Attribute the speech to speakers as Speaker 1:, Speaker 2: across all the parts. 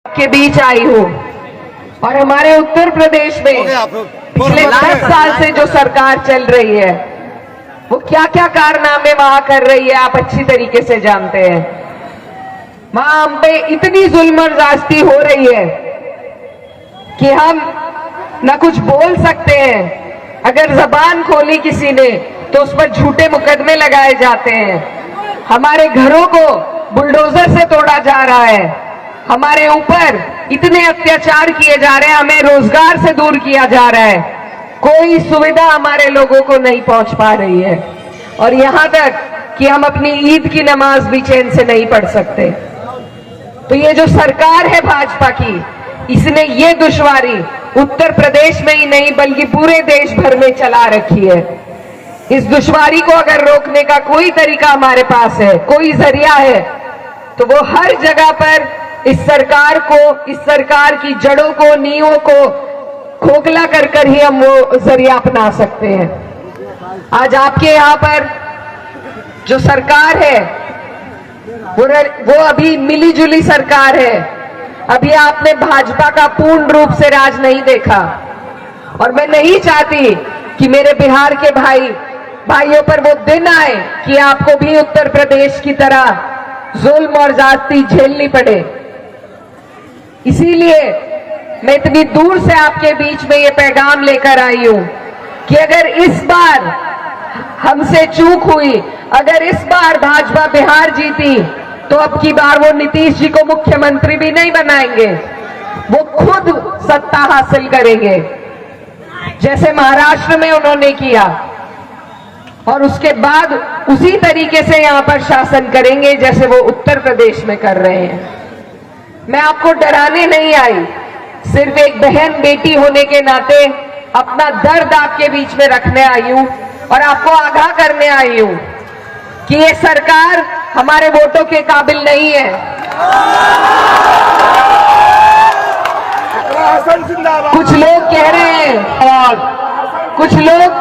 Speaker 1: के बीच आई हूँ और हमारे उत्तर प्रदेश में पिछले 10 साल से जो सरकार चल रही है वो क्या क्या कारनामे वहां कर रही है आप अच्छी तरीके से जानते हैं। वहां हम पे इतनी जुल्म और ज्यादती हो रही है कि हम न कुछ बोल सकते हैं, अगर जबान खोली किसी ने तो उस पर झूठे मुकदमे लगाए जाते हैं। हमारे घरों को बुलडोजर से तोड़ा जा रहा है, हमारे ऊपर इतने अत्याचार किए जा रहे हैं, हमें रोजगार से दूर किया जा रहा है, कोई सुविधा हमारे लोगों को नहीं पहुंच पा रही है और यहां तक कि हम अपनी ईद की नमाज भी चैन से नहीं पढ़ सकते। तो ये जो सरकार है भाजपा की, इसने ये दुश्वारी उत्तर प्रदेश में ही नहीं बल्कि पूरे देश भर में चला रखी है। इस दुश्वारी को अगर रोकने का कोई तरीका हमारे पास है, कोई जरिया है, तो वो हर जगह पर इस सरकार को, इस सरकार की जड़ों को, नींवों को खोखला कर ही हम वो जरिया अपना सकते हैं। आज आपके यहाँ पर जो सरकार है वो अभी मिली जुली सरकार है। अभी आपने भाजपा का पूर्ण रूप से राज नहीं देखा और मैं नहीं चाहती कि मेरे बिहार के भाइयों पर वो दिन आए कि आपको भी उत्तर प्रदेश की तरह जुल्म और ज्यादती झेलनी पड़े। इसीलिए मैं इतनी दूर से आपके बीच में ये पैगाम लेकर आई हूं कि अगर इस बार हमसे चूक हुई, अगर इस बार भाजपा बिहार जीती तो अब की बार वो नीतीश जी को मुख्यमंत्री भी नहीं बनाएंगे, वो खुद सत्ता हासिल करेंगे जैसे महाराष्ट्र में उन्होंने किया और उसके बाद उसी तरीके से यहां पर शासन करेंगे जैसे वो उत्तर प्रदेश में कर रहे हैं। मैं आपको डराने नहीं आई, सिर्फ एक बहन बेटी होने के नाते अपना दर्द आपके बीच में रखने आई हूं और आपको आगाह करने आई हूं कि ये सरकार हमारे वोटों के काबिल नहीं है। कुछ लोग कह रहे हैं, कुछ लोग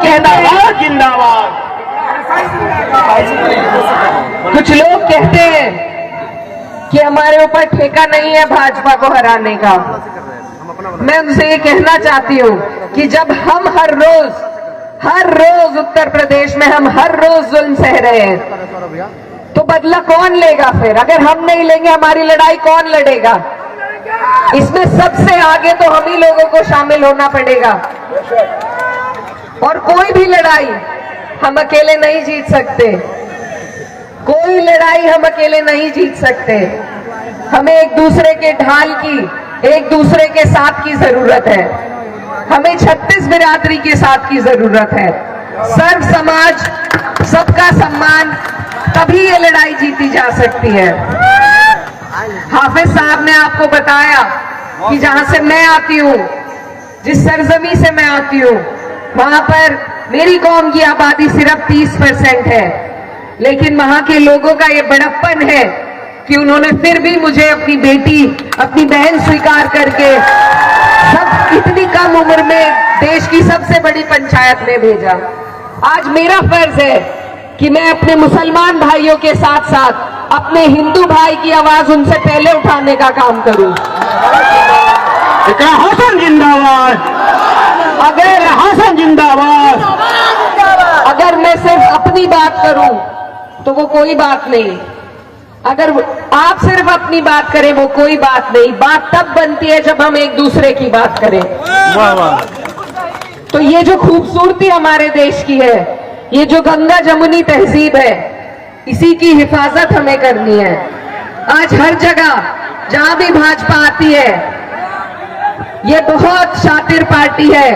Speaker 1: कुछ लोग कहते हैं कि हमारे ऊपर ठेका नहीं है भाजपा को हराने का। मैं उनसे ये कहना चाहती हूँ कि जब हम हर रोज उत्तर प्रदेश में हम हर रोज जुल्म सह रहे हैं तो बदला कौन लेगा? फिर अगर हम नहीं लेंगे हमारी लड़ाई कौन लड़ेगा? इसमें सबसे आगे तो हम ही लोगों को शामिल होना पड़ेगा और कोई भी लड़ाई हम अकेले नहीं जीत सकते, कोई लड़ाई हम अकेले नहीं जीत सकते। हमें एक दूसरे के ढाल की, एक दूसरे के साथ की जरूरत है, हमें 36 बिरादरी के साथ की जरूरत है। सर्व समाज, सबका सम्मान, तभी ये लड़ाई जीती जा सकती है। हाफिज साहब ने आपको बताया कि जहां से मैं आती हूँ, जिस सरजमी से मैं आती हूँ, वहां पर मेरी कौम की आबादी सिर्फ 30% है, लेकिन वहां के लोगों का ये बड़प्पन है कि उन्होंने फिर भी मुझे अपनी बेटी, अपनी बहन स्वीकार करके सब इतनी कम उम्र में देश की सबसे बड़ी पंचायत में भेजा। आज मेरा फर्ज है कि मैं अपने मुसलमान भाइयों के साथ साथ अपने हिंदू भाई की आवाज उनसे पहले उठाने का काम करूं।
Speaker 2: हसन जिंदाबाद,
Speaker 1: अगर
Speaker 2: हसन जिंदाबाद।
Speaker 1: अगर मैं सिर्फ अपनी बात करूं तो वो कोई बात नहीं, अगर आप सिर्फ अपनी बात करें वो कोई बात नहीं। बात तब बनती है जब हम एक दूसरे की बात करें।
Speaker 2: वाह वाह।
Speaker 1: तो ये जो खूबसूरती हमारे देश की है, ये जो गंगा जमुनी तहजीब है, इसी की हिफाजत हमें करनी है। आज हर जगह जहां भी भाजपा आती है, ये बहुत शातिर पार्टी है,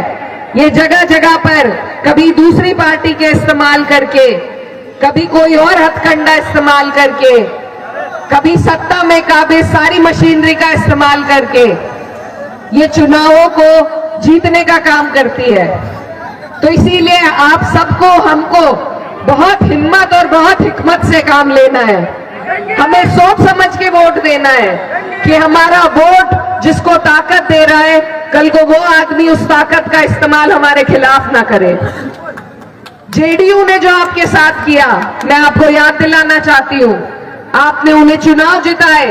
Speaker 1: ये जगह जगह पर कभी दूसरी पार्टी के इस्तेमाल करके, कभी कोई और हथकंडा इस्तेमाल करके, कभी सत्ता में काबिज सारी मशीनरी का इस्तेमाल करके ये चुनावों को जीतने का काम करती है। तो इसीलिए आप सबको, हमको बहुत हिम्मत और बहुत हिकमत से काम लेना है। हमें सोच समझ के वोट देना है कि हमारा वोट जिसको ताकत दे रहा है, कल को वो आदमी उस ताकत का इस्तेमाल हमारे खिलाफ ना करे। जेडीयू ने जो आपके साथ किया, मैं आपको याद दिलाना चाहती हूं, आपने उन्हें चुनाव जिताए,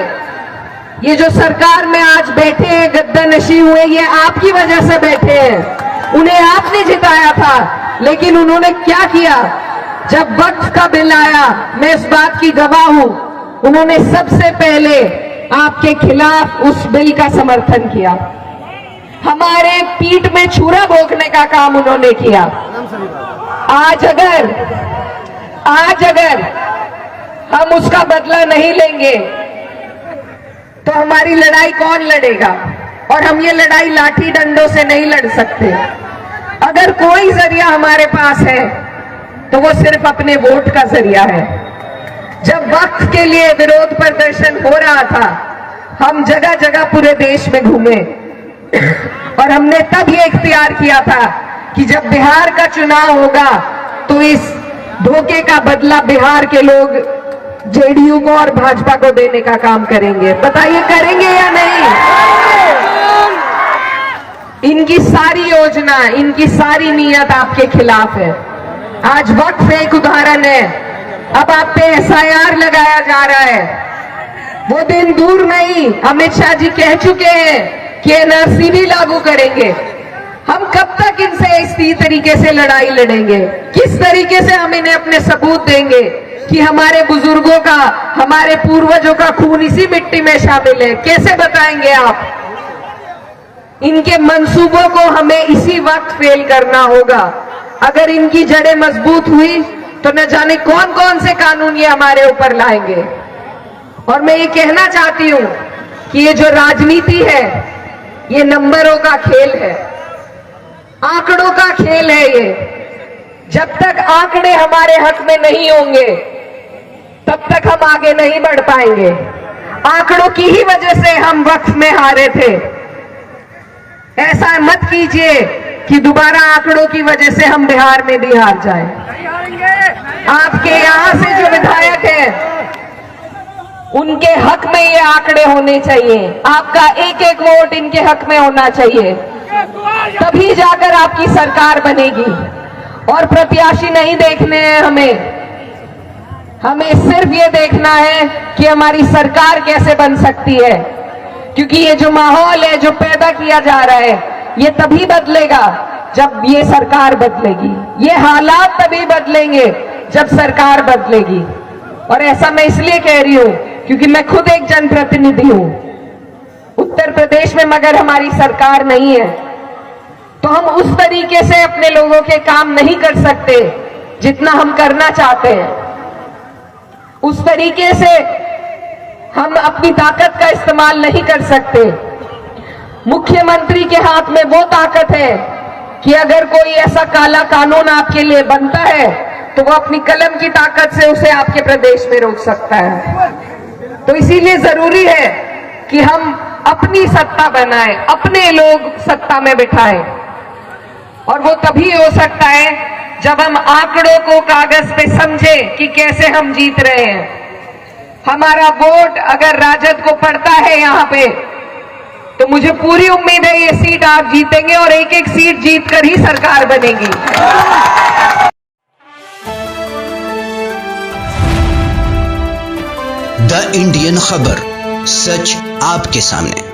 Speaker 1: ये जो सरकार में आज बैठे हैं, गद्दा नशी हुए, ये आपकी वजह से बैठे हैं। उन्हें आपने जिताया था, लेकिन उन्होंने क्या किया? जब वक्फ का बिल आया, मैं इस बात की गवाह हूं, उन्होंने सबसे पहले आपके खिलाफ उस बिल का समर्थन किया। हमारे पीठ में छुरा भोंकने का काम उन्होंने किया। आज अगर हम उसका बदला नहीं लेंगे तो हमारी लड़ाई कौन लड़ेगा? और हम ये लड़ाई लाठी डंडों से नहीं लड़ सकते। अगर कोई जरिया हमारे पास है तो वो सिर्फ अपने वोट का जरिया है। जब वक्फ के लिए विरोध प्रदर्शन हो रहा था, हम जगह जगह पूरे देश में घूमे और हमने तब ये इख्तियार किया था कि जब बिहार का चुनाव होगा तो इस धोखे का बदला बिहार के लोग जेडीयू को और भाजपा को देने का काम करेंगे। बताइए करेंगे या नहीं? इनकी सारी योजना, इनकी सारी नीयत आपके खिलाफ है। आज वक्फ एक उदाहरण है। अब आप पे एसआईआर लगाया जा रहा है। वो दिन दूर नहीं, अमित शाह जी कह चुके हैं कि एनआरसी भी लागू करेंगे। हम कब तक इनसे इसी तरीके से लड़ाई लड़ेंगे? किस तरीके से हम इन्हें अपने सबूत देंगे कि हमारे बुजुर्गों का, हमारे पूर्वजों का खून इसी मिट्टी में शामिल है? कैसे बताएंगे आप? इनके मंसूबों को हमें इसी वक्त फेल करना होगा। अगर इनकी जड़ें मजबूत हुई तो न जाने कौन कौन से कानून ये हमारे ऊपर लाएंगे। और मैं ये कहना चाहती हूं कि ये जो राजनीति है, ये नंबरों का खेल है, आंकड़ों का खेल है। ये जब तक आंकड़े हमारे हक में नहीं होंगे तब तक हम आगे नहीं बढ़ पाएंगे। आंकड़ों की ही वजह से हम वक्फ में हारे थे। ऐसा मत कीजिए कि दोबारा आंकड़ों की वजह से हम बिहार में भी हार जाएं। आपके यहां से जो विधायक हैं, उनके हक में ये आंकड़े होने चाहिए। आपका एक एक वोट इनके हक में होना चाहिए, तभी जाकर आपकी सरकार बनेगी। और प्रत्याशी नहीं देखने हैं हमें सिर्फ ये देखना है कि हमारी सरकार कैसे बन सकती है। क्योंकि ये जो माहौल है, जो पैदा किया जा रहा है, ये तभी बदलेगा जब ये सरकार बदलेगी। ये हालात तभी बदलेंगे जब सरकार बदलेगी। और ऐसा मैं इसलिए कह रही हूं क्योंकि मैं खुद एक जनप्रतिनिधि हूं। उत्तर प्रदेश में मगर हमारी सरकार नहीं है तो हम उस तरीके से अपने लोगों के काम नहीं कर सकते जितना हम करना चाहते हैं। उस तरीके से हम अपनी ताकत का इस्तेमाल नहीं कर सकते। मुख्यमंत्री के हाथ में वो ताकत है कि अगर कोई ऐसा काला कानून आपके लिए बनता है तो वो अपनी कलम की ताकत से उसे आपके प्रदेश में रोक सकता है। तो इसीलिए जरूरी है कि हम अपनी सत्ता बनाएं, अपने लोग सत्ता में बिठाएं। और वो तभी हो सकता है जब हम आंकड़ों को कागज पे समझें कि कैसे हम जीत रहे हैं। हमारा वोट अगर राजद को पड़ता है यहाँ पे, तो मुझे पूरी उम्मीद है ये सीट आप जीतेंगे और एक एक सीट जीतकर ही सरकार बनेगी।
Speaker 3: द इंडियन खबर, सच आपके सामने।